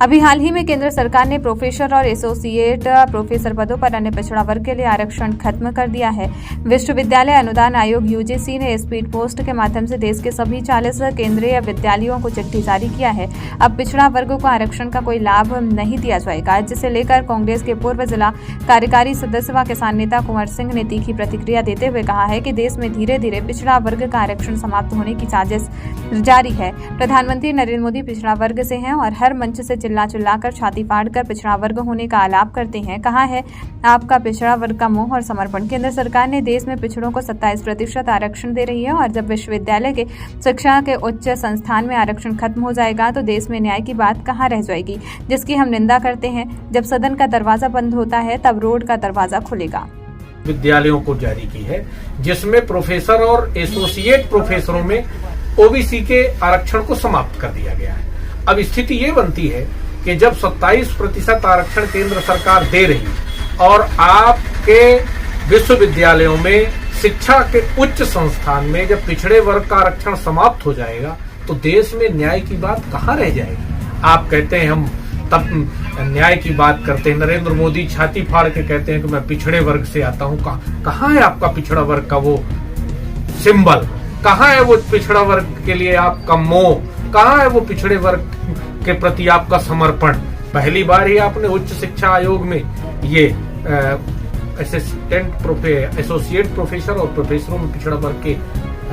अभी हाल ही में केंद्र सरकार ने प्रोफेसर और एसोसिएट प्रोफेसर पदों पर अन्य पिछड़ा वर्ग के लिए आरक्षण खत्म कर दिया है। विश्वविद्यालय अनुदान आयोग यूजीसी ने स्पीड पोस्ट के माध्यम से देश के सभी 40 केंद्रीय विद्यालयों को चिट्ठी जारी किया है। अब पिछड़ा वर्ग को आरक्षण का कोई लाभ नहीं दिया जाएगा, जिसे लेकर कांग्रेस के पूर्व जिला कार्यकारी सदस्य व किसान नेता कुंवर सिंह ने तीखी प्रतिक्रिया देते हुए कहा है कि देश में धीरे धीरे पिछड़ा वर्ग का आरक्षण समाप्त होने की साजिश जारी है। प्रधानमंत्री नरेंद्र मोदी पिछड़ा वर्ग से हैं और हर मंच से चिल्लाकर छाती फाड़कर पिछड़ा वर्ग होने का आलाप करते हैं। कहा है आपका पिछड़ा वर्ग का मोह और समर्पण। केंद्र सरकार ने देश में पिछड़ों को 27% आरक्षण दे रही है और जब विश्वविद्यालय के शिक्षा के उच्च संस्थान में आरक्षण खत्म हो जाएगा तो देश में न्याय की बात कहाँ रह जाएगी, जिसकी हम निंदा करते हैं। जब सदन का दरवाजा बंद होता है तब रोड का दरवाजा खुलेगा। विद्यालयों को जारी की है, जिसमें प्रोफेसर और एसोसिएट प्रोफेसरों में ओबीसी के आरक्षण को समाप्त कर दिया गया है। अब स्थिति ये बनती है कि जब 27% आरक्षण केंद्र सरकार दे रही और आपके विश्वविद्यालयों में शिक्षा के उच्च संस्थान में जब पिछड़े वर्ग का आरक्षण समाप्त हो जाएगा तो देश में न्याय की बात कहाँ रह जाएगी। आप कहते हैं हम तब न्याय की बात करते हैं, नरेंद्र मोदी छाती फाड़ के कहते हैं कि मैं पिछड़े वर्ग से आता हूँ। कहाँ है आपका पिछड़ा वर्ग का वो सिंबल, कहाँ है वो पिछड़ा वर्ग के लिए आपका मोह, कहाँ है वो पिछड़े वर्ग के प्रति आपका समर्पण। पहली बार ही आपने उच्च शिक्षा आयोग में ये एसोसिएट प्रोफेसर और प्रोफेसरों में पिछड़ा वर्ग के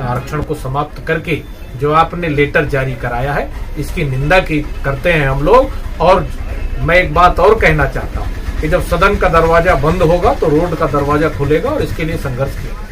आरक्षण को समाप्त करके जो आपने लेटर जारी कराया है, इसकी निंदा करते हैं हम लोग। और मैं एक बात और कहना चाहता हूँ कि जब सदन का दरवाजा बंद होगा तो रोड का दरवाजा खुलेगा और इसके लिए संघर्ष किया।